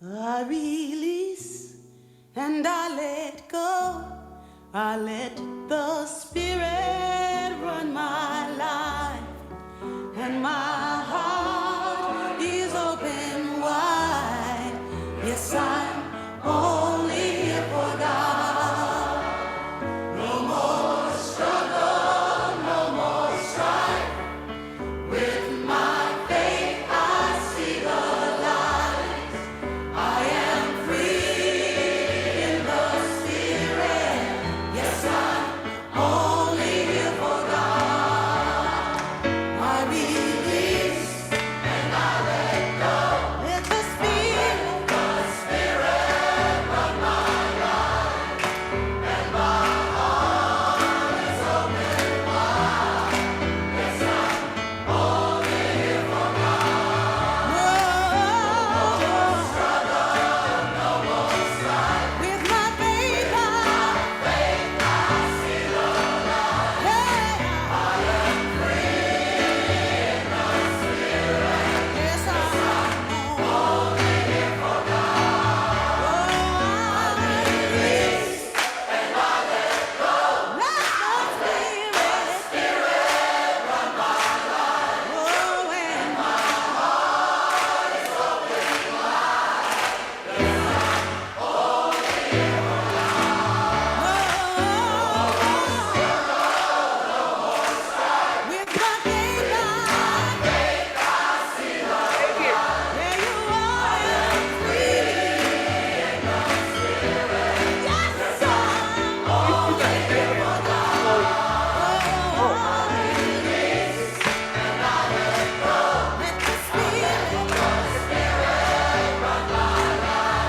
I release and I let go. I let the Spirit run my life, and my heart is open wide. Yes, I'm only here for God. No more struggle, no more strife. With my faith, I see the light. I am free in the Spirit. Yes, I'm only here for God. I release and I let go. Let the Spirit run my life, and my heart is open wide. Yes, I'm only here for God. No more struggle, no more strife. With my faith, I see the light. I am free in the Spirit. Yes, I'm only here for God. I release and I let go. Let the Spirit run my life. Oh, and my heart is open wide. Yes, I'm only here for God. No more struggle, no more strife. With my faith, I see the light. There you are. I am free in the Spirit. Yes, I'm only here for God. I release and I let go. Let the Spirit run my life.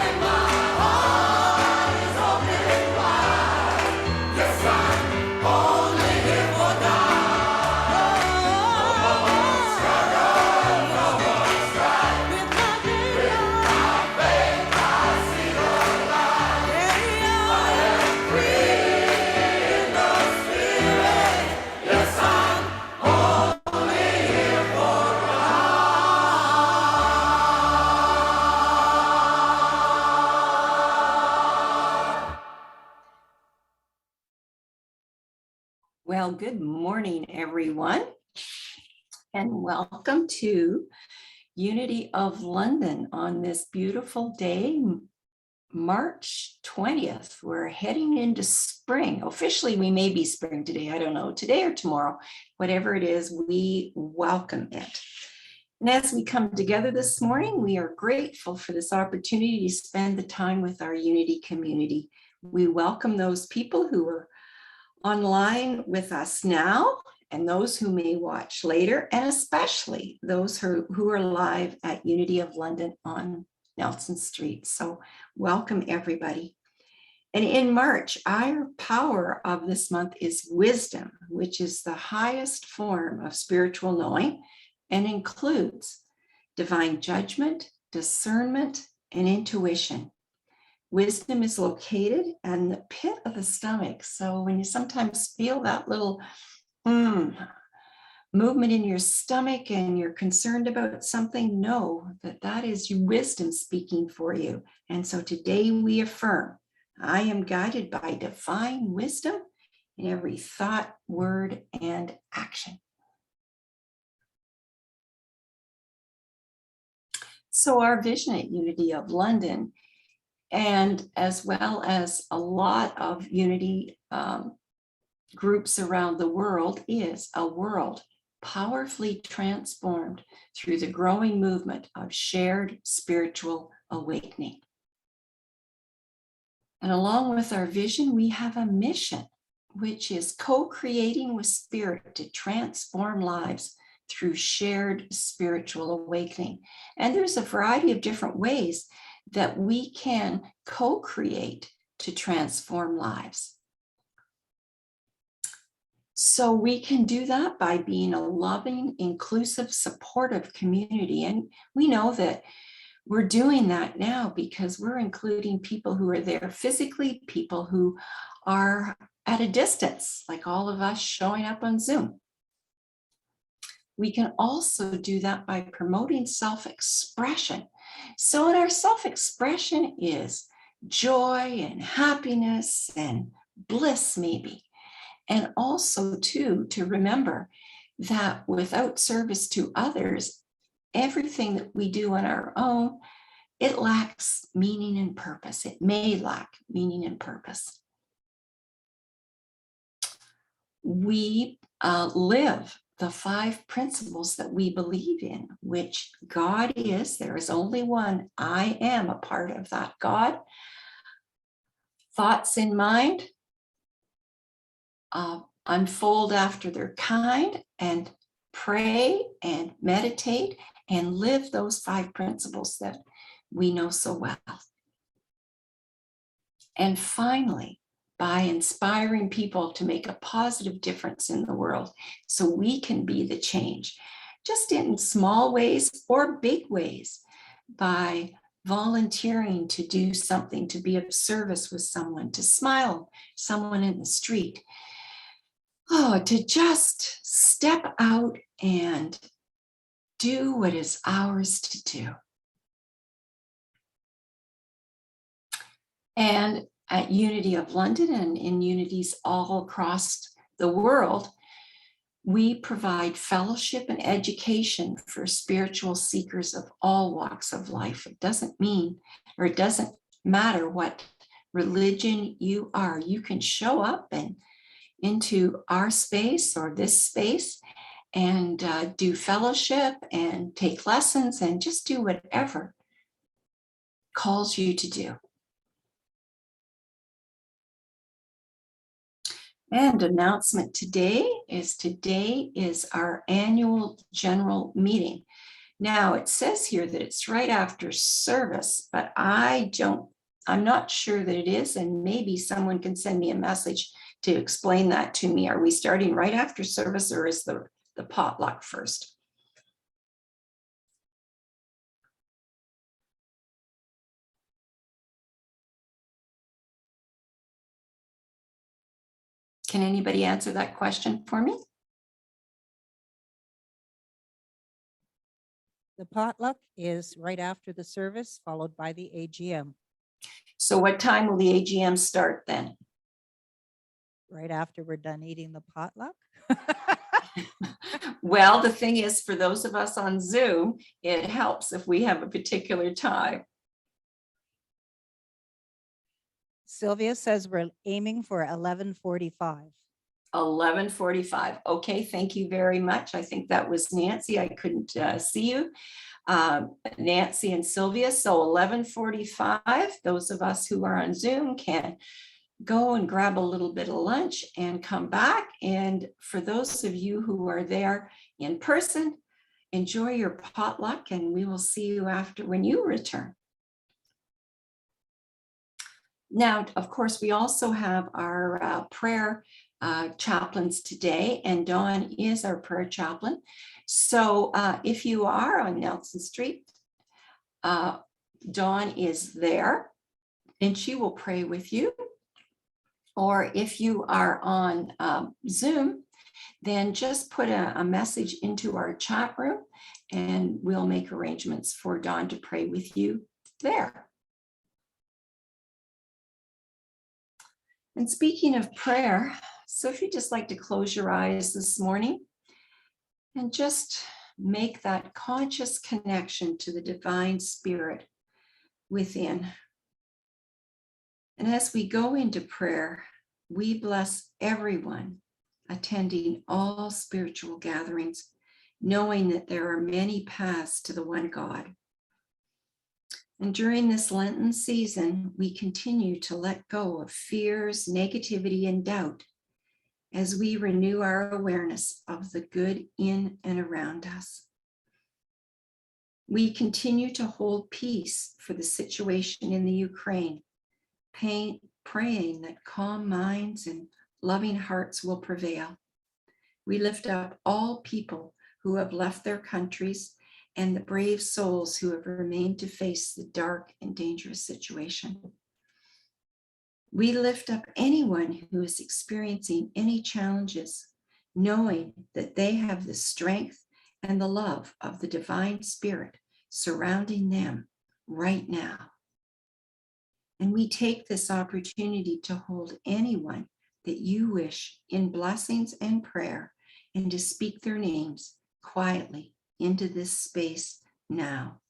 And my heart is open wide. Yes, I'm only here for God. No more struggle, no more strife. With my faith, I see the light. I am free in the Spirit. Yes, I'm only here for God. Well, good morning, everyone, and welcome to Unity of London on this beautiful day, March 20th. We're heading into spring. Officially, we may be spring today. I don't know, today or tomorrow. Whatever it is, we welcome it. And as we come together this morning, we are grateful for this opportunity to spend the time with our Unity community. We welcome those people who are online with us now and those who may watch later, and especially those who are live at Unity of London on Nelson Street. So welcome, everybody. And in March, our power of this month is wisdom, which is the highest form of spiritual knowing and includes divine judgment, discernment, and intuition. Wisdom is located in the pit of the stomach. So when you sometimes feel that little movement in your stomach and you're concerned about something, know that that is your wisdom speaking for you. And so today we affirm, I am guided by divine wisdom in every thought, word, and action. So our vision at Unity of London, and as well as a lot of Unity groups around the world, is a world powerfully transformed through the growing movement of shared spiritual awakening. And along with our vision, we have a mission, which is co-creating with Spirit to transform lives through shared spiritual awakening. And there's a variety of different ways that we can co-create to transform lives. So we can do that by being a loving, inclusive, supportive community. And we know that we're doing that now because we're including people who are there physically, people who are at a distance, like all of us showing up on Zoom. We can also do that by promoting self-expression So, in our self-expression is joy and happiness and bliss, maybe. And also, too, to remember that without service to others, everything that we do on our own, it lacks meaning and purpose. It may lack meaning and purpose. We live the 5 principles that we believe in, which God is. There is only one. I am a part of that God. Thoughts in mind unfold after their kind, and pray and meditate and live those 5 principles that we know so well. And finally, by inspiring people to make a positive difference in the world so we can be the change, just in small ways or big ways, by volunteering to do something, to be of service with someone, to smile someone in the street. To just step out and do what is ours to do. And at Unity of London and in unities all across the world, we provide fellowship and education for spiritual seekers of all walks of life. It doesn't mean, or it doesn't matter what religion you are. You can show up and into our space or this space and do fellowship and take lessons and just do whatever calls you to do. And announcement today is our annual general meeting. Now it says here that it's right after service, but I'm not sure that it is, and maybe someone can send me a message to explain that to me. Are we starting right after service, or is the potluck first? Can anybody answer that question for me? The potluck is right after the service, followed by the AGM. So what time will the AGM start then? Right after we're done eating the potluck. Well, the thing is, for those of us on Zoom, it helps if we have a particular time. Sylvia says we're aiming for 11:45. 11:45. Okay, thank you very much. I think that was Nancy. I couldn't see you. Nancy and Sylvia. So 11:45, those of us who are on Zoom can go and grab a little bit of lunch and come back. And for those of you who are there in person, enjoy your potluck, and we will see you after when you return. Now, of course, we also have our prayer chaplains today, and Dawn is our prayer chaplain. So if you are on Nelson Street, Dawn is there and she will pray with you. Or if you are on Zoom, then just put a message into our chat room and we'll make arrangements for Dawn to pray with you there. And speaking of prayer, so if you'd just like to close your eyes this morning and just make that conscious connection to the divine spirit within. And as we go into prayer, we bless everyone attending all spiritual gatherings, knowing that there are many paths to the one God. And during this Lenten season, we continue to let go of fears, negativity, and doubt as we renew our awareness of the good in and around us. We continue to hold peace for the situation in the Ukraine, praying that calm minds and loving hearts will prevail. We lift up all people who have left their countries and the brave souls who have remained to face the dark and dangerous situation. We lift up anyone who is experiencing any challenges, knowing that they have the strength and the love of the divine spirit surrounding them right now. And we take this opportunity to hold anyone that you wish in blessings and prayer and to speak their names quietly into this space now.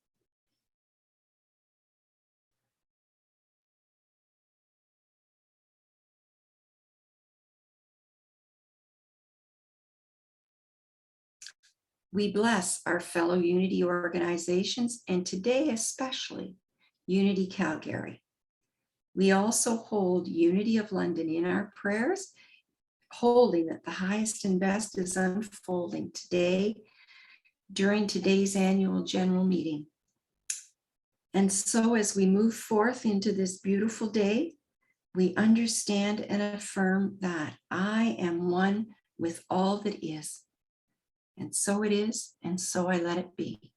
We bless our fellow Unity organizations and today especially Unity Calgary. We also hold Unity of London in our prayers, holding that the highest and best is unfolding today during today's annual general meeting. And so as we move forth into this beautiful day, we understand and affirm that I am one with all that is. And so it is, and so I let it be.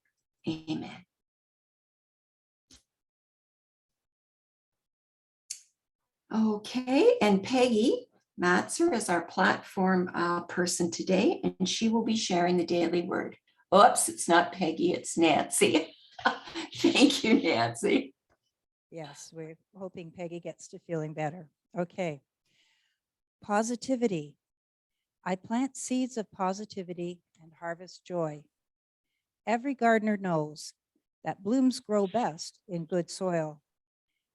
Amen. Okay, and Peggy Matzer is our platform person today, and she will be sharing the daily word. Oops, it's not Peggy, it's Nancy. Thank you, Nancy. Yes, we're hoping Peggy gets to feeling better. Okay. Positivity. I plant seeds of positivity and harvest joy. Every gardener knows that blooms grow best in good soil.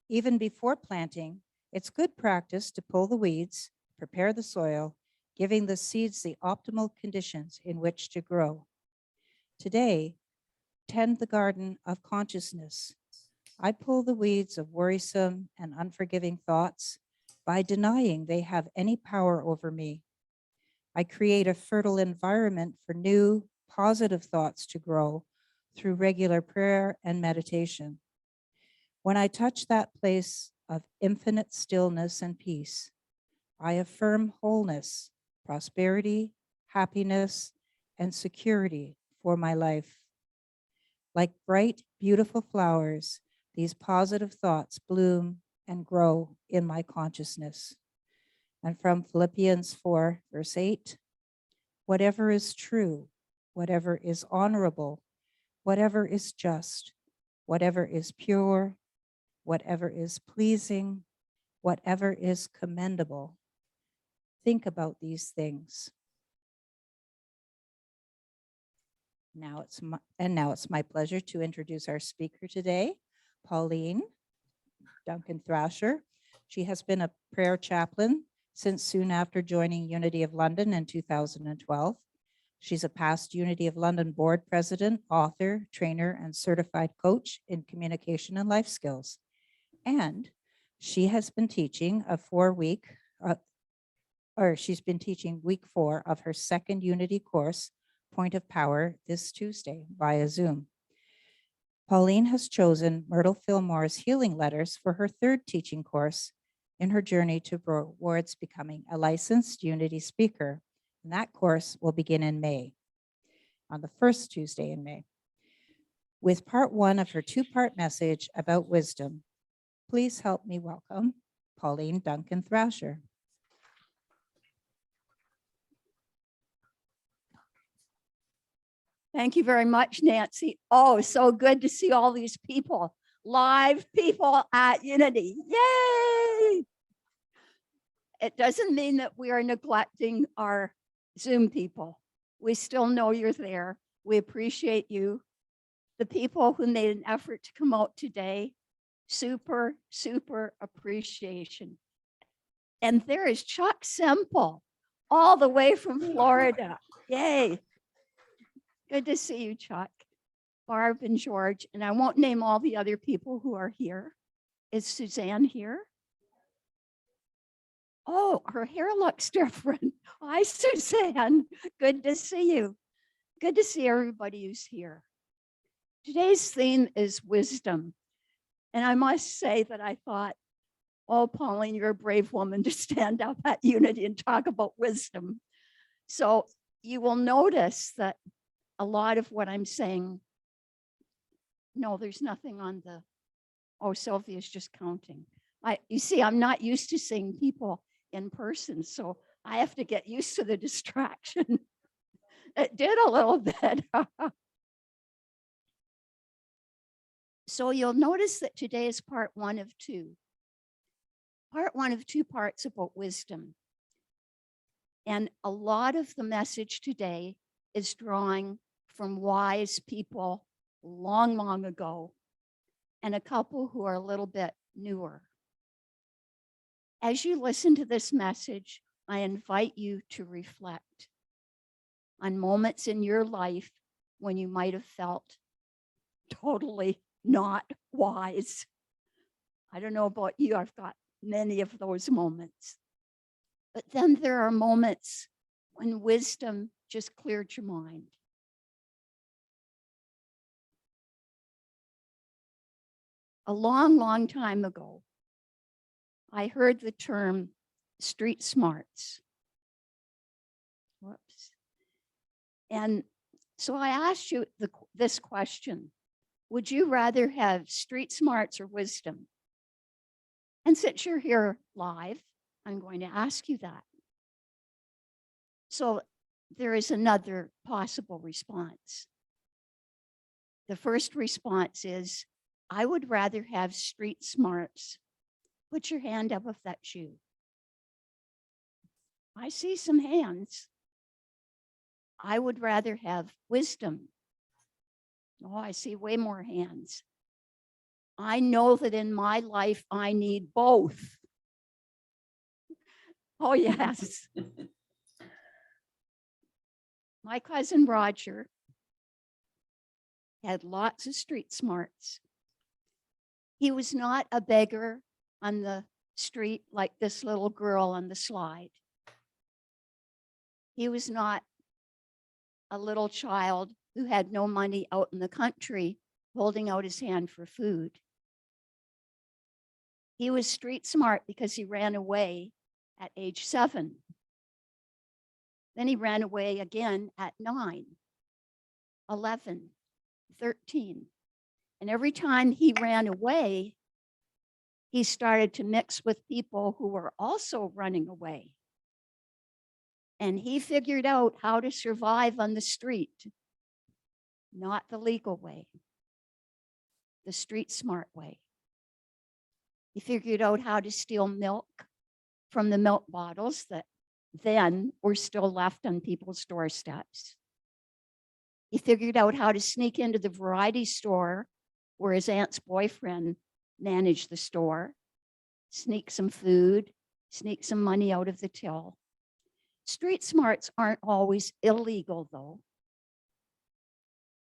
Even before planting, it's good practice to pull the weeds, prepare the soil, giving the seeds the optimal conditions in which to grow. Today, tend the garden of consciousness. I pull the weeds of worrisome and unforgiving thoughts by denying they have any power over me. I create a fertile environment for new, positive thoughts to grow through regular prayer and meditation. When I touch that place of infinite stillness and peace, I affirm wholeness, prosperity, happiness, and security for my life. Like bright, beautiful flowers, these positive thoughts bloom and grow in my consciousness. And from Philippians 4, verse 8, whatever is true, whatever is honorable, whatever is just, whatever is pure, whatever is pleasing, whatever is commendable, think about these things. Now it's my pleasure to introduce our speaker today, Pauline Duncan-Thrasher. She has been a prayer chaplain since soon after joining Unity of London in 2012. She's a past Unity of London board president, author, trainer, and certified coach in communication and life skills. And she has been teaching she's been teaching week 4 of her second Unity course, Point of Power, this Tuesday via Zoom. Pauline has chosen Myrtle Fillmore's Healing Letters for her third teaching course in her journey towards becoming a licensed Unity speaker. And that course will begin in May, on the first Tuesday in May. With part 1 of her 2-part message about wisdom, please help me welcome Pauline Duncan-Thrasher. Thank you very much, Nancy. Oh, so good to see all these people, live people at Unity. Yay! It doesn't mean that we are neglecting our Zoom people. We still know you're there. We appreciate you. The people who made an effort to come out today, super, super appreciation. And there is Chuck Semple, all the way from Florida. Yay. Good to see you, Chuck, Barb, and George. And I won't name all the other people who are here. Is Suzanne here? Oh, her hair looks different. Hi, Suzanne. Good to see you. Good to see everybody who's here. Today's theme is wisdom. And I must say that I thought, oh, Pauline, you're a brave woman to stand up at Unity and talk about wisdom. So you will notice that a lot of what I'm saying, no, there's nothing on the, oh, Sylvia's just counting. You see, I'm not used to seeing people in person, so I have to get used to the distraction. It did a little bit. So you'll notice that today is part one of two. Part one of two parts about wisdom. And a lot of the message today is drawing from wise people long, long ago, and a couple who are a little bit newer. As you listen to this message, I invite you to reflect on moments in your life when you might have felt totally not wise. I don't know about you, I've got many of those moments. But then there are moments when wisdom just cleared your mind. A long, long time ago, I heard the term street smarts. Whoops. And so I asked you this question: would you rather have street smarts or wisdom? And since you're here live, I'm going to ask you that. So there is another possible response. The first response is, I would rather have street smarts. Put your hand up if that's you. I see some hands. I would rather have wisdom. Oh, I see way more hands. I know that in my life, I need both. Oh, yes. My cousin Roger had lots of street smarts. He was not a beggar on the street like this little girl on the slide. He was not a little child who had no money out in the country holding out his hand for food. He was street smart because he ran away at age 7. Then he ran away again at 9, 11, 13. And every time he ran away, he started to mix with people who were also running away. And he figured out how to survive on the street, not the legal way, the street smart way. He figured out how to steal milk from the milk bottles that then were still left on people's doorsteps. He figured out how to sneak into the variety store where his aunt's boyfriend managed the store, sneak some food, sneak some money out of the till. Street smarts aren't always illegal, though.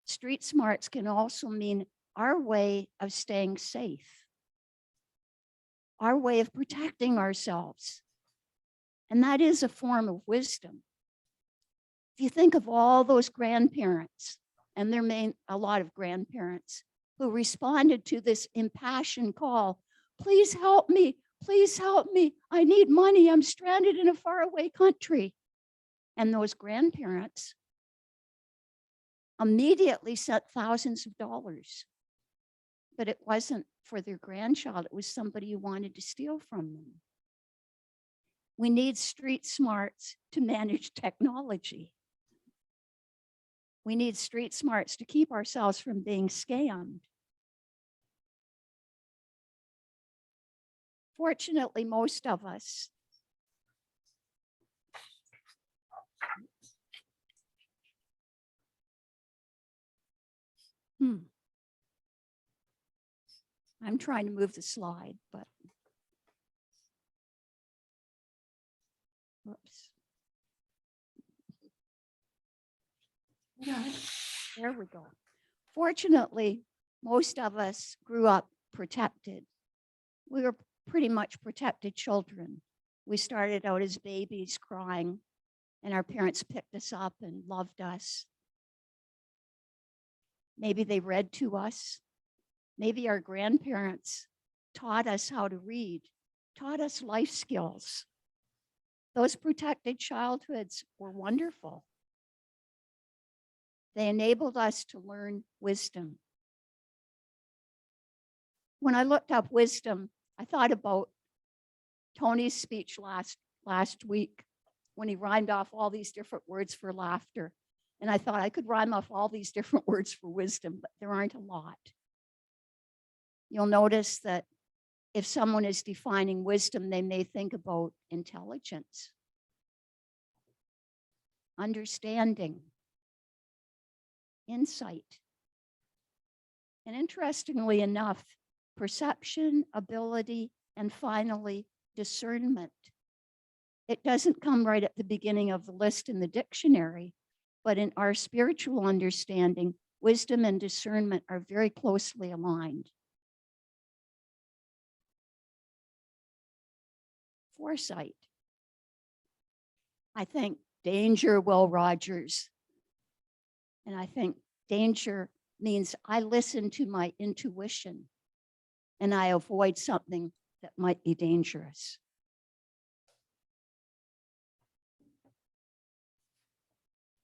Street smarts can also mean our way of staying safe, our way of protecting ourselves. And that is a form of wisdom. If you think of all those grandparents, and there may a lot of grandparents who responded to this impassioned call, please help me, I need money, I'm stranded in a faraway country. And those grandparents immediately sent thousands of dollars. But it wasn't for their grandchild, it was somebody who wanted to steal from them. We need street smarts to manage technology. We need street smarts to keep ourselves from being scammed. Fortunately, most of us I'm trying to move the slide, but whoops. There we go. Fortunately, most of us grew up protected. We were pretty much protected children. We started out as babies crying, and our parents picked us up and loved us. Maybe they read to us. Maybe our grandparents taught us how to read, taught us life skills. Those protected childhoods were wonderful. They enabled us to learn wisdom. When I looked up wisdom, I thought about Tony's speech last week when he rhymed off all these different words for laughter. And I thought I could rhyme off all these different words for wisdom, but there aren't a lot. You'll notice that if someone is defining wisdom, they may think about intelligence, understanding, insight. And interestingly enough, perception, ability, and finally, discernment. It doesn't come right at the beginning of the list in the dictionary, but in our spiritual understanding, wisdom and discernment are very closely aligned. Foresight. I think danger, Will Rogers. And I think danger means I listen to my intuition and I avoid something that might be dangerous.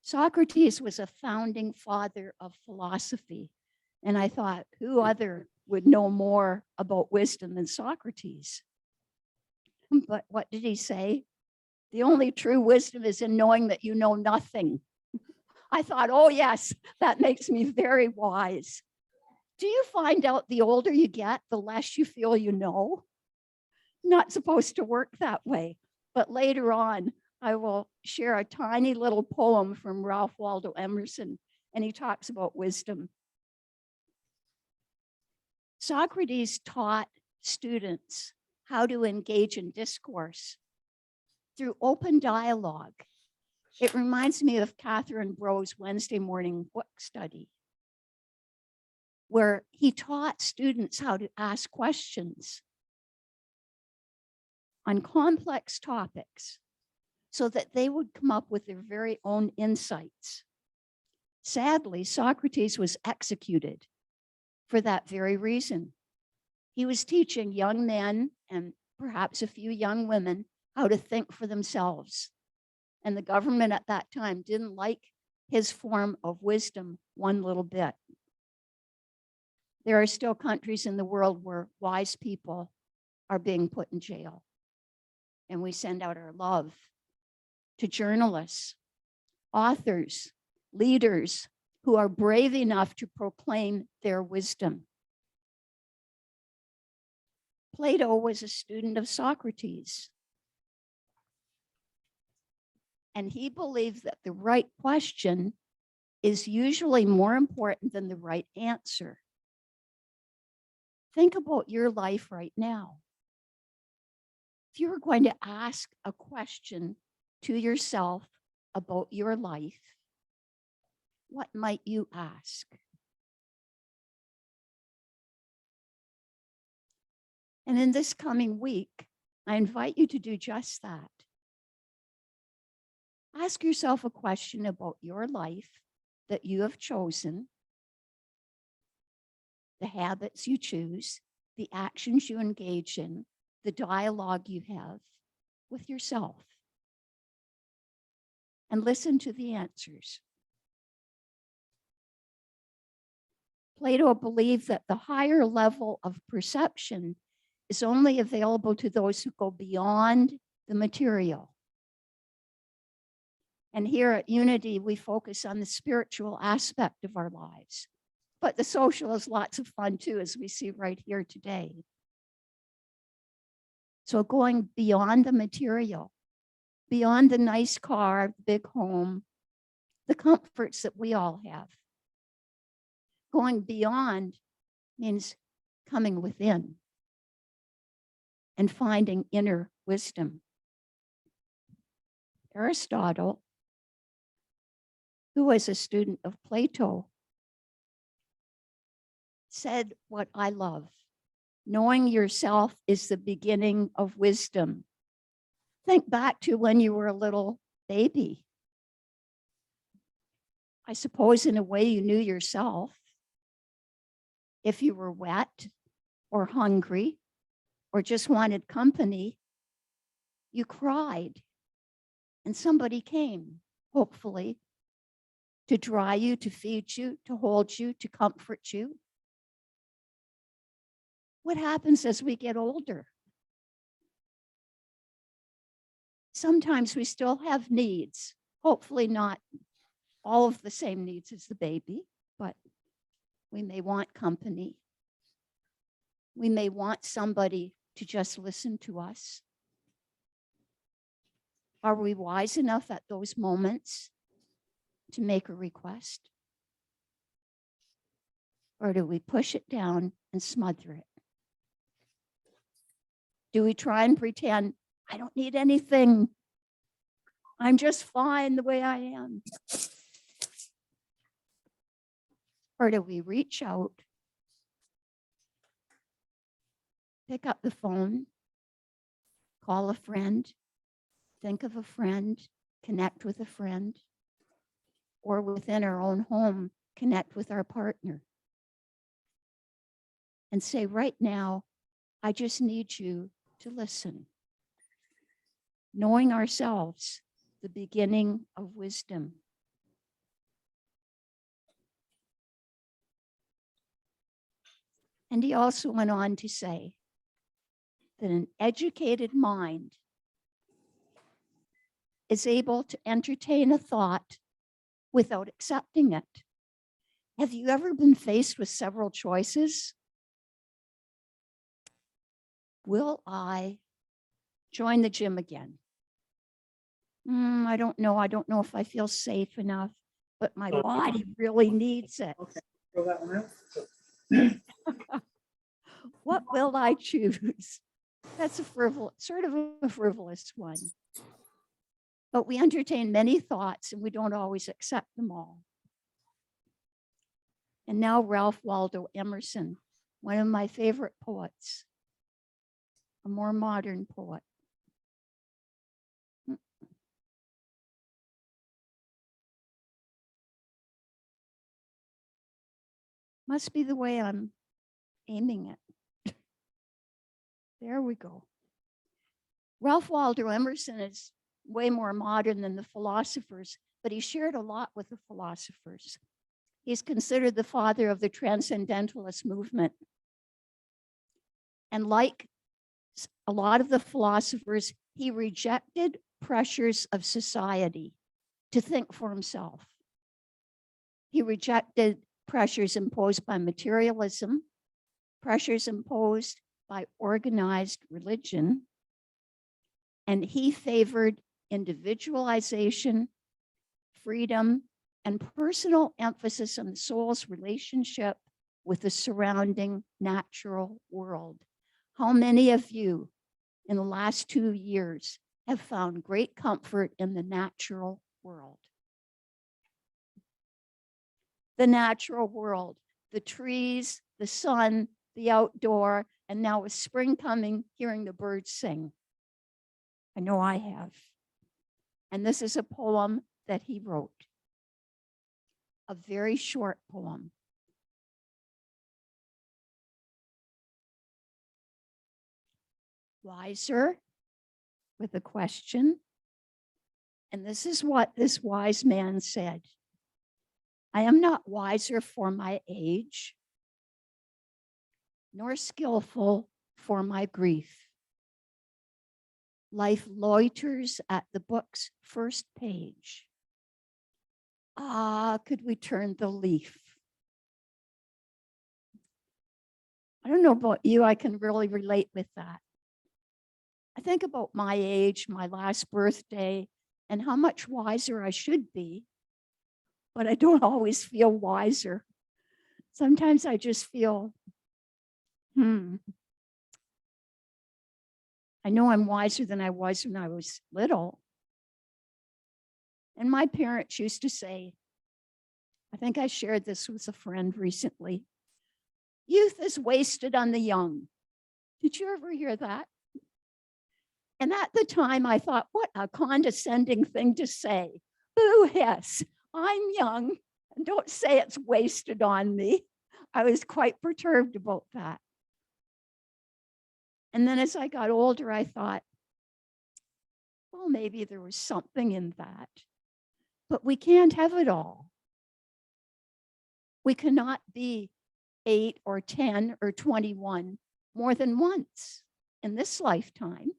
Socrates was a founding father of philosophy. And I thought, who other would know more about wisdom than Socrates? But what did he say? The only true wisdom is in knowing that you know nothing. I thought, oh yes, that makes me very wise. Do you find out the older you get, the less you feel you know? Not supposed to work that way. But later on, I will share a tiny little poem from Ralph Waldo Emerson, and he talks about wisdom. Socrates taught students how to engage in discourse through open dialogue. It reminds me of Catherine Bro's Wednesday morning book study, where he taught students how to ask questions on complex topics so that they would come up with their very own insights. Sadly, Socrates was executed for that very reason. He was teaching young men and perhaps a few young women how to think for themselves. And the government at that time didn't like his form of wisdom one little bit. There are still countries in the world where wise people are being put in jail. And we send out our love to journalists, authors, leaders who are brave enough to proclaim their wisdom. Plato was a student of Socrates. And he believed that the right question is usually more important than the right answer. Think about your life right now. If you were going to ask a question to yourself about your life, what might you ask? And in this coming week, I invite you to do just that. Ask yourself a question about your life that you have chosen, the habits you choose, the actions you engage in, the dialogue you have with yourself. And listen to the answers. Plato believed that the higher level of perception is only available to those who go beyond the material. And here at Unity, we focus on the spiritual aspect of our lives. But the social is lots of fun too, as we see right here today. So going beyond the material, beyond the nice car, the big home, the comforts that we all have. Going beyond means coming within and finding inner wisdom. Aristotle, who was a student of Plato, said what I love. Knowing yourself is the beginning of wisdom. Think back to when you were a little baby. I suppose in a way you knew yourself. If you were wet or hungry or just wanted company, you cried and somebody came, hopefully, to dry you, to feed you, to hold you, to comfort you. What happens as we get older? Sometimes we still have needs, hopefully not all of the same needs as the baby, but we may want company. We may want somebody to just listen to us. Are we wise enough at those moments to make a request? Or do we push it down and smother it? Do we try and pretend, I don't need anything, I'm just fine the way I am? Or do we reach out, pick up the phone, call a friend, think of a friend, connect with a friend, or within our own home, connect with our partner and say, right now, I just need you to listen. Knowing ourselves, the beginning of wisdom. And he also went on to say that an educated mind is able to entertain a thought without accepting it. Have you ever been faced with several choices? Will I join the gym again? I don't know. I don't know if I feel safe enough, but my body really needs it. Okay, throw that one out. What will I choose? That's a frivolous, sort of a frivolous one. But we entertain many thoughts and we don't always accept them all. And now Ralph Waldo Emerson, one of my favorite poets, a more modern poet. Must be the way I'm aiming it. There we go. Ralph Waldo Emerson is way more modern than the philosophers, but he shared a lot with the philosophers. He's considered the father of the transcendentalist movement. And like a lot of the philosophers, he rejected pressures of society to think for himself. He rejected pressures imposed by materialism, pressures imposed by organized religion, and he favored individualization, freedom, and personal emphasis on the soul's relationship with the surrounding natural world. How many of you in the last 2 years have found great comfort in the natural world? The natural world, the trees, the sun, the outdoor, and now with spring coming, hearing the birds sing. I know I have. And this is a poem that he wrote, a very short poem. Wiser, with a question. And this is what this wise man said. I am not wiser for my age, nor skillful for my grief. Life loiters at the book's first page. Ah, could we turn the leaf? I don't know about you, I can really relate with that. I think about my age, my last birthday, and how much wiser I should be, but I don't always feel wiser. Sometimes I just feel, I know I'm wiser than I was when I was little. And my parents used to say, I think I shared this with a friend recently, youth is wasted on the young. Did you ever hear that? And at the time I thought, what a condescending thing to say. Boo, yes, I'm young, and don't say it's wasted on me. I was quite perturbed about that. And then as I got older, I thought, well, maybe there was something in that, but we can't have it all. We cannot be 8 or 10 or 21 more than once in this lifetime.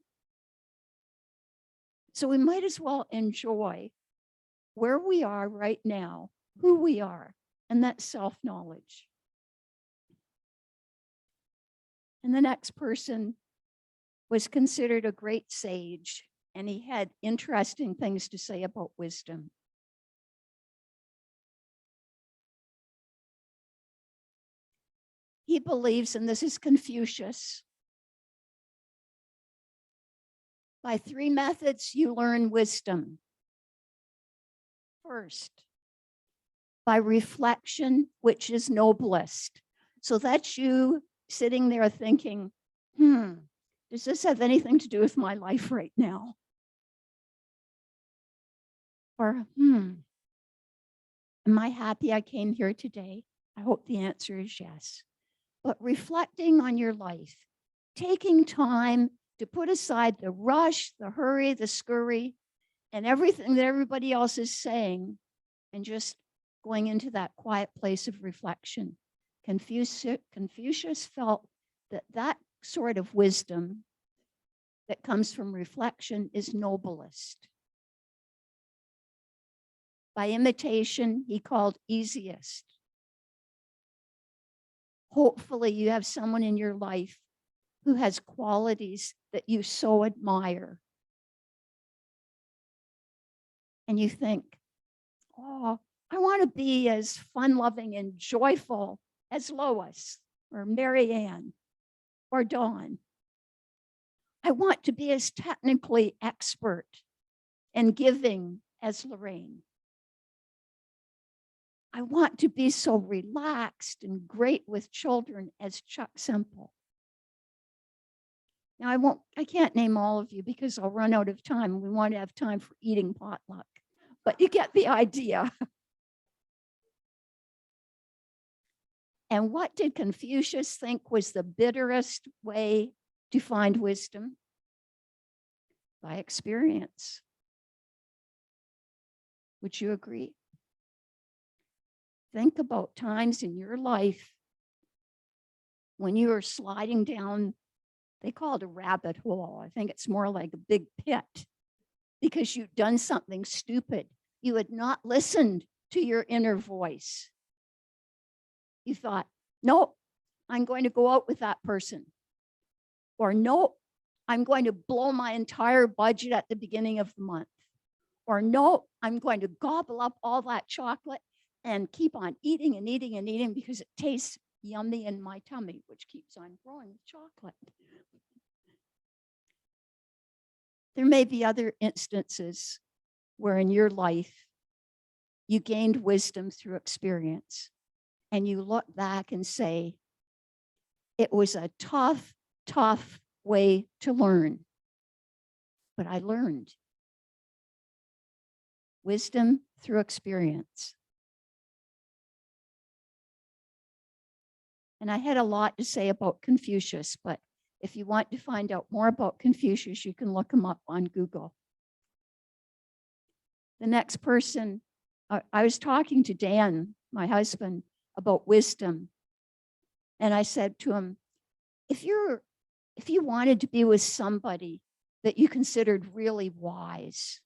So we might as well enjoy where we are right now, who we are, and that's self-knowledge. And the next person was considered a great sage, and he had interesting things to say about wisdom. He believes, and this is Confucius, by 3 methods you learn wisdom. First, by reflection, which is noblest. So that's you sitting there thinking, does this have anything to do with my life right now? Or, am I happy I came here today? I hope the answer is yes. But reflecting on your life, taking time to put aside the rush, the hurry, the scurry, and everything that everybody else is saying, and just going into that quiet place of reflection. Confucius felt that that sort of wisdom that comes from reflection is noblest. By imitation, he called easiest. Hopefully, you have someone in your life who has qualities that you so admire. And you think, oh, I want to be as fun-loving and joyful as Lois or Mary Ann or Dawn. I want to be as technically expert and giving as Lorraine. I want to be so relaxed and great with children as Chuck Semple. Now, I can't name all of you because I'll run out of time. We want to have time for eating potluck, but you get the idea. And what did Confucius think was the bitterest way to find wisdom? By experience. Would you agree? Think about times in your life when you were sliding down, they call it a rabbit hole. I think it's more like a big pit because you'd done something stupid. You had not listened to your inner voice. You thought, nope, I'm going to go out with that person. Or nope, I'm going to blow my entire budget at the beginning of the month. Or nope, I'm going to gobble up all that chocolate and keep on eating and eating and eating because it tastes yummy in my tummy, which keeps on growing with chocolate. There may be other instances where in your life you gained wisdom through experience and you look back and say, it was a tough, tough way to learn, but I learned. Wisdom through experience. And I had a lot to say about Confucius, but if you want to find out more about Confucius, you can look him up on Google. The next person, I was talking to Dan, my husband, about wisdom. And I said to him, if you wanted to be with somebody that you considered really wise,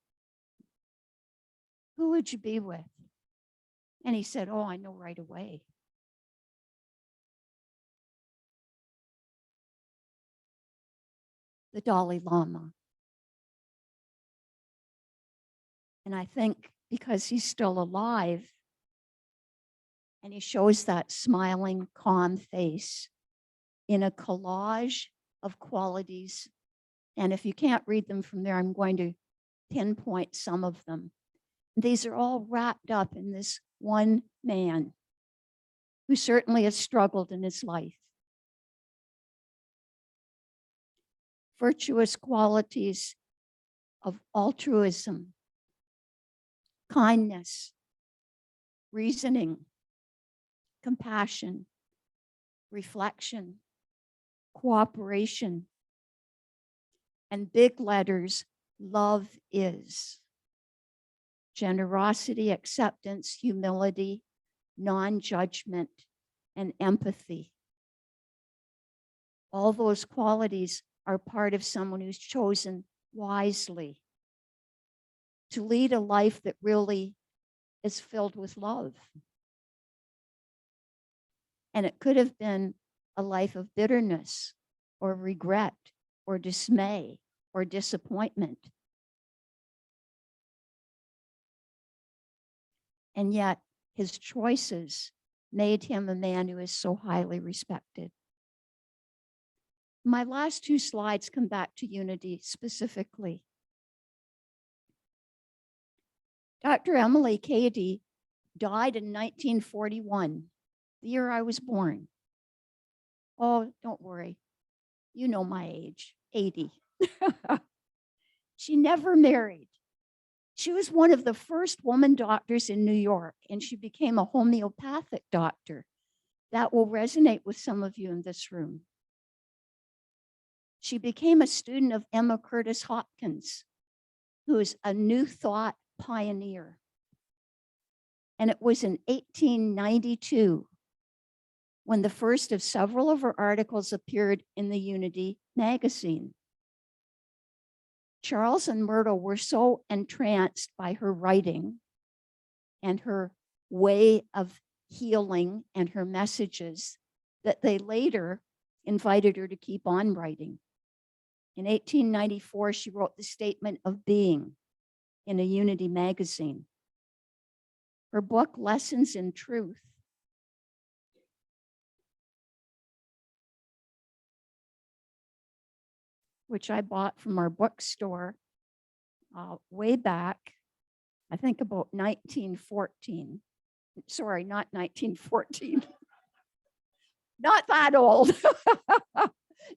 who would you be with? And he said, oh, I know right away. The Dalai Lama. And I think because he's still alive and he shows that smiling, calm face in a collage of qualities. And if you can't read them from there, I'm going to pinpoint some of them. These are all wrapped up in this one man who certainly has struggled in his life. Virtuous qualities of altruism, kindness, reasoning, compassion, reflection, cooperation, and big letters, love is. Generosity, acceptance, humility, non-judgment, and empathy. All those qualities are part of someone who's chosen wisely to lead a life that really is filled with love. And it could have been a life of bitterness or regret or dismay or disappointment. And yet his choices made him a man who is so highly respected. My last two slides come back to unity specifically. Dr. Emily Cady died in 1941, the year I was born. Oh, don't worry. You know my age, 80. She never married. She was one of the first woman doctors in New York, and she became a homeopathic doctor. That will resonate with some of you in this room. She became a student of Emma Curtis Hopkins, who is a New Thought pioneer. And it was in 1892 when the first of several of her articles appeared in the Unity magazine. Charles and Myrtle were so entranced by her writing and her way of healing and her messages that they later invited her to keep on writing. In 1894, she wrote the Statement of Being in a Unity magazine. Her book, Lessons in Truth, which I bought from our bookstore way back, I think about 1914. Sorry, not 1914. Not that old.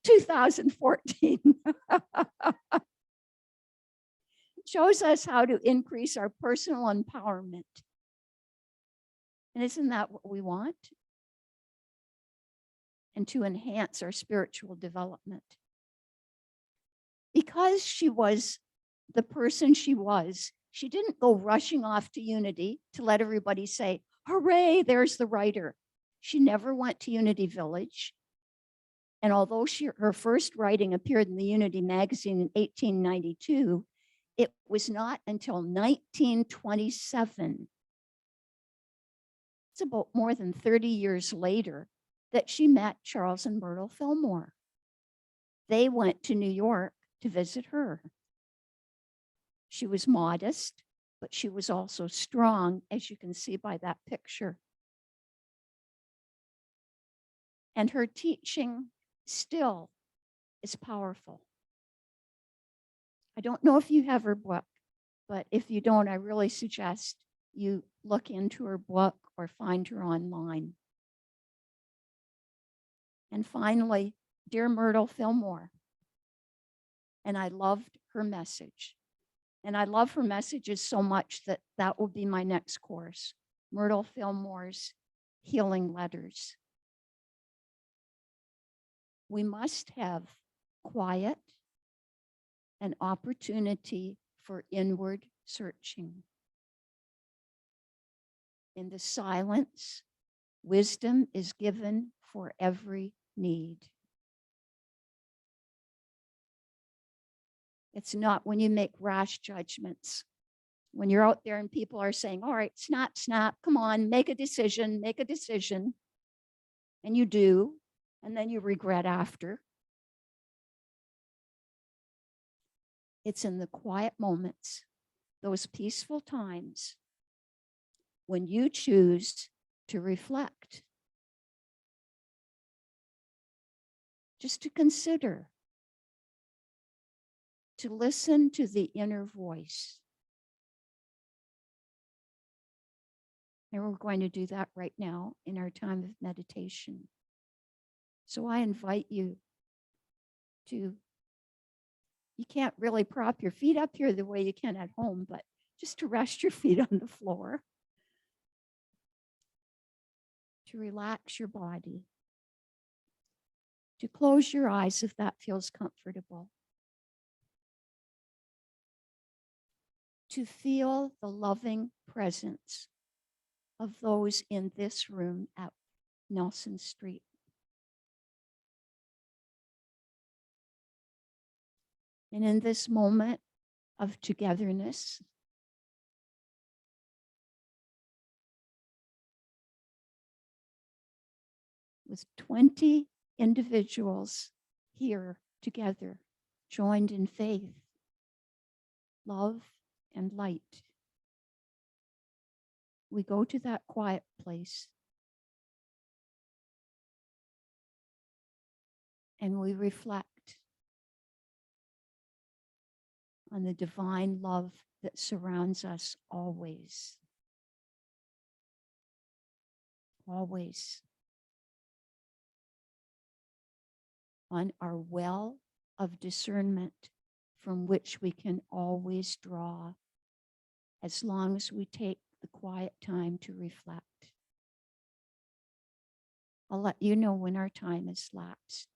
2014. Shows us how to increase our personal empowerment. And isn't that what we want? And to enhance our spiritual development. Because she was the person she was, she didn't go rushing off to Unity to let everybody say, hooray, there's the writer. She never went to Unity Village. And although her first writing appeared in the Unity magazine in 1892, it was not until 1927, it's about more than 30 years later, that she met Charles and Myrtle Fillmore. They went to New York to visit her. She was modest, but she was also strong, as you can see by that picture. And her teaching still is powerful. I don't know if you have her book, but if you don't, I really suggest you look into her book or find her online. And finally, dear Myrtle Fillmore. And I loved her message. And I love her messages so much that that will be my next course, Myrtle Fillmore's Healing Letters. We must have quiet and opportunity for inward searching. In the silence, wisdom is given for every need. It's not when you make rash judgments. When you're out there and people are saying, all right, snap, snap, come on, make a decision, make a decision. And you do, and then you regret after. It's in the quiet moments, those peaceful times, when you choose to reflect. Just to consider, to listen to the inner voice. And we're going to do that right now in our time of meditation. So I invite you to, you can't really prop your feet up here the way you can at home, but just to rest your feet on the floor, to relax your body, to close your eyes if that feels comfortable, to feel the loving presence of those in this room at Nelson Street. And in this moment of togetherness, with 20 individuals here together, joined in faith, love, and light. We go to that quiet place and we reflect on the divine love that surrounds us always. Always. On our well of discernment from which we can always draw as long as we take the quiet time to reflect. I'll let you know when our time has lapsed.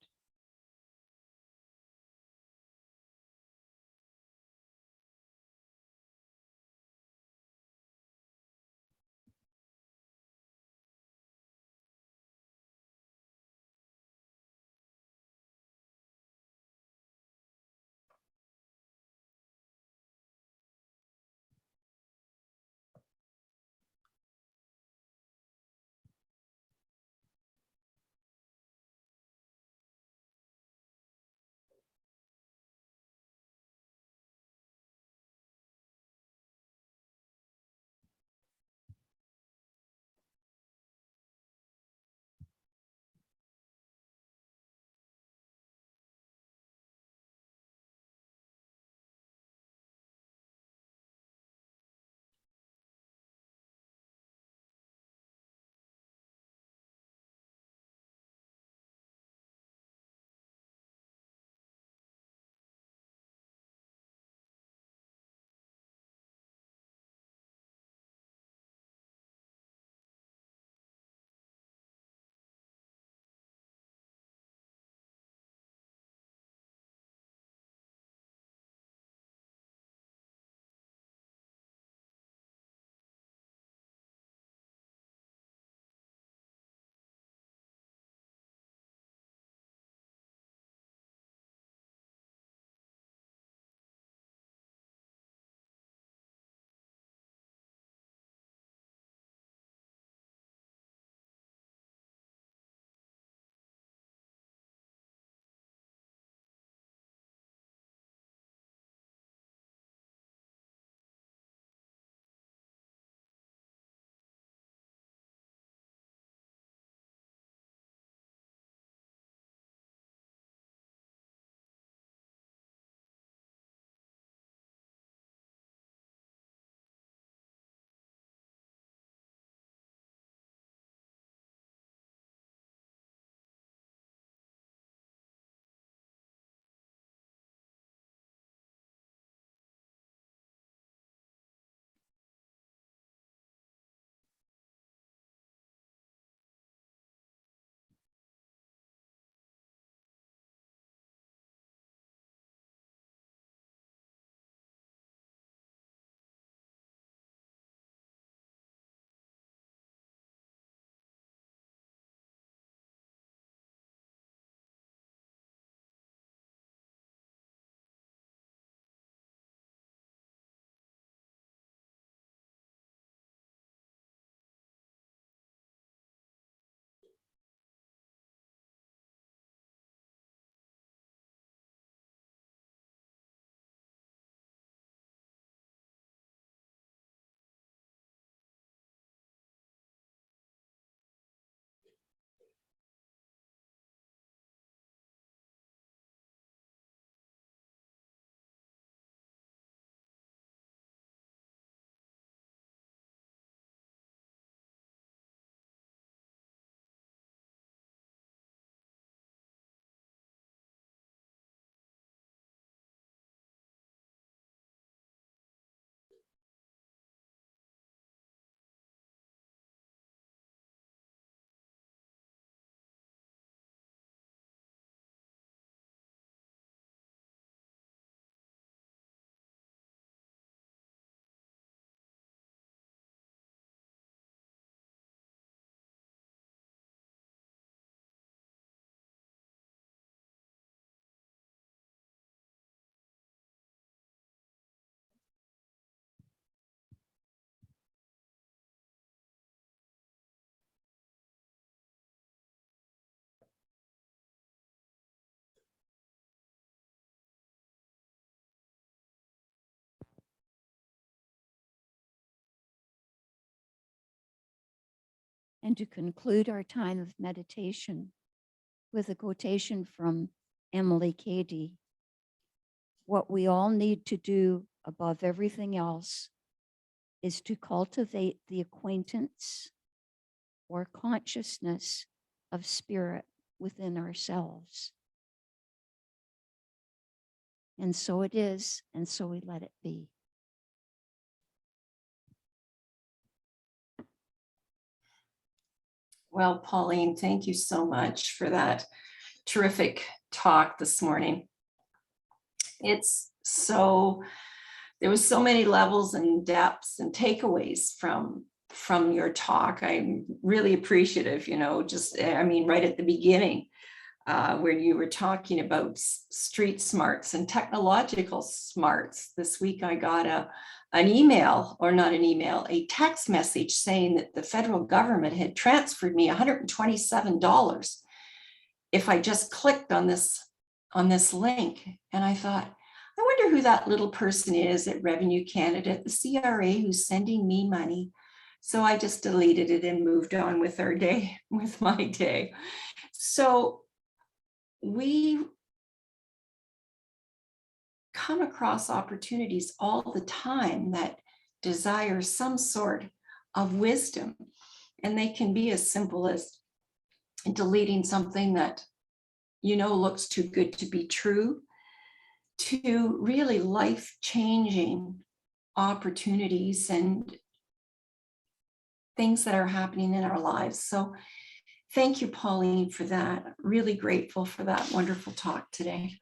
and to conclude our time of meditation with a quotation from Emily Cady. What we all need to do above everything else is to cultivate the acquaintance or consciousness of spirit within ourselves. And so it is, and so we let it be. Well, Pauline, thank you so much for that terrific talk this morning. There was so many levels and depths and takeaways from your talk. I'm really appreciative, right at the beginning, where you were talking about street smarts and technological smarts. This week I got a text message saying that the federal government had transferred me $127 if I just clicked on this link. And I thought, I wonder who that little person is at Revenue Canada, at the CRA, who's sending me money. So I just deleted it and moved on with my day. So we come across opportunities all the time that desire some sort of wisdom. And they can be as simple as deleting something that looks too good to be true, to really life-changing opportunities and things that are happening in our lives. So thank you, Pauline, for that. Really grateful for that wonderful talk today.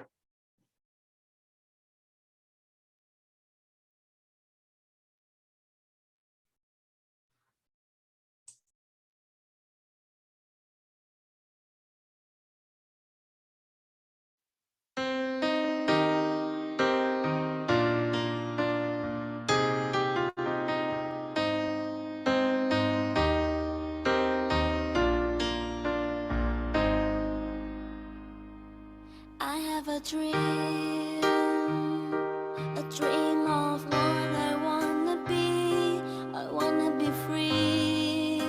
I have a dream of what I wanna be. I wanna be free.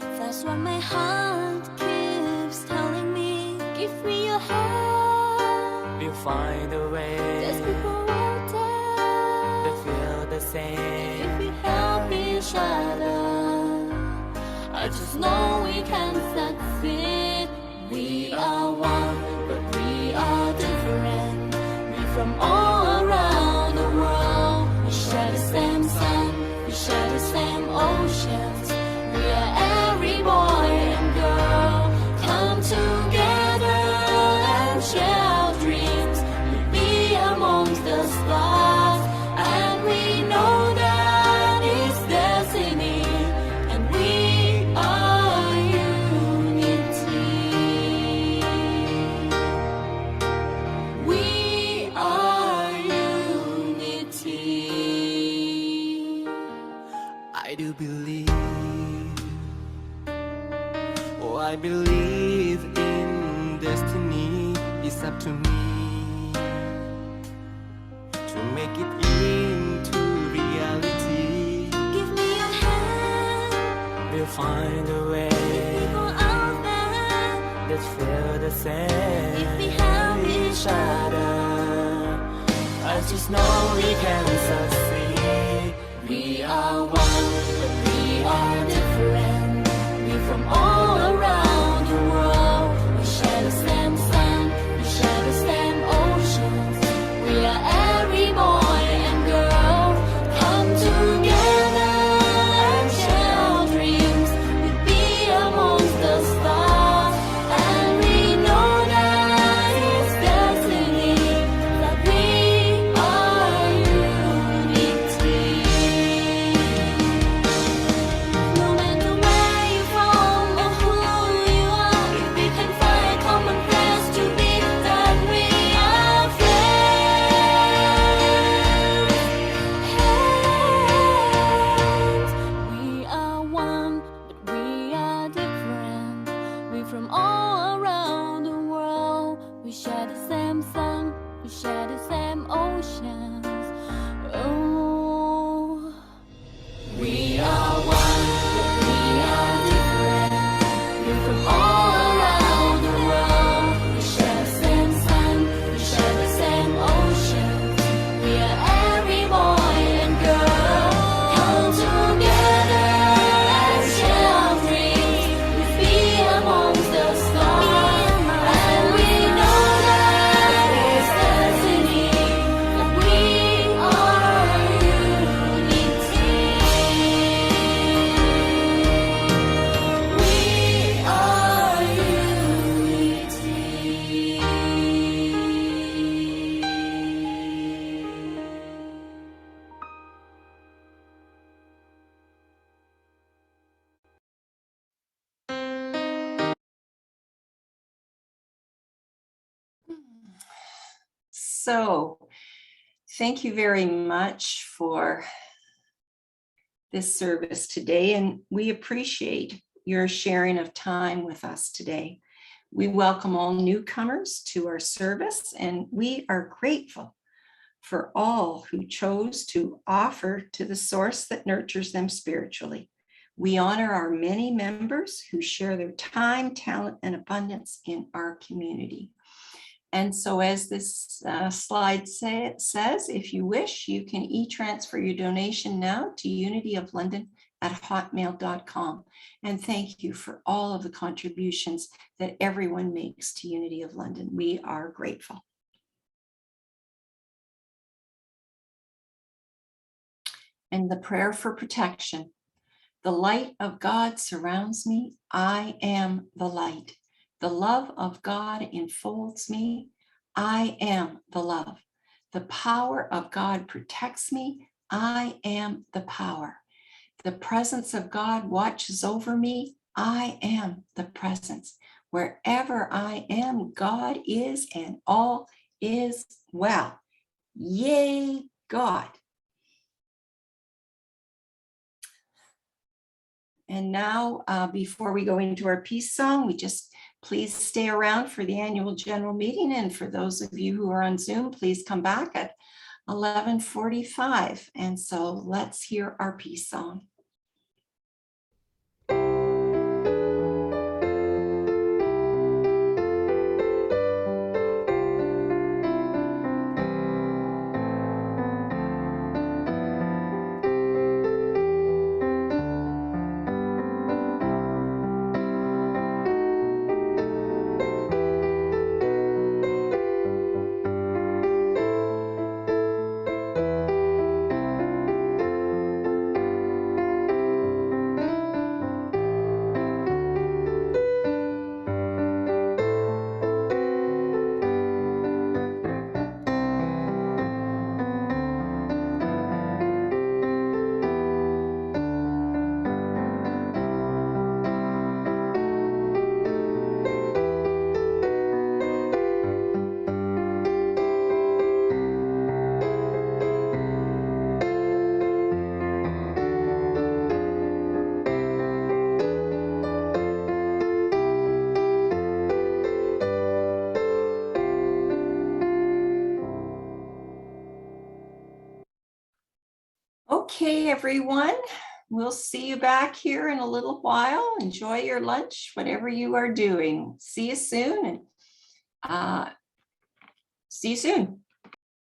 That's what my heart keeps telling me. Give me your hand. We'll find a way. There's people out there that feel the same. if we help each other. I just know we can succeed. We are one, but we are different. We from all around the world. We share the same sun, we share the same oceans. We are every boy and girl. Come together and share our dreams. We'll be amongst the stars, and we know that it's destiny. And we are unity. We are unity. I do believe, oh, I believe in destiny. It's up to me to make it into reality. Give me your hand. We'll find a way People out there, that feel the same. if we help each other, I just know we can succeed. we are one, but we are different. We from all around the world. We share the same sun, we share the same oceans. We are every boy and girl. Come together and share our dreams. We be amongst the stars, and we know that it's destiny. That we are unity. So thank you very much for this service today, and we appreciate your sharing of time with us today. We welcome all newcomers to our service, and we are grateful for all who chose to offer to the source that nurtures them spiritually. We honor our many members who share their time, talent, and abundance in our community. And so as this slide says, if you wish, you can e-transfer your donation now to unityoflondon@hotmail.com. And thank you for all of the contributions that everyone makes to Unity of London. We are grateful. And the prayer for protection. The light of God surrounds me. I am the light. The love of God enfolds me. I am the love. The power of God protects me. I am the power. The presence of God watches over me. I am the presence. Wherever I am, God is, and all is well. Yay, God. And now, before we go into our peace song, we just please stay around for the annual general meeting. And for those of you who are on Zoom, please come back at 11:45. And so let's hear our peace song. Okay, everyone, we'll see you back here in a little while. Enjoy your lunch, whatever you are doing. See you soon, and see you soon.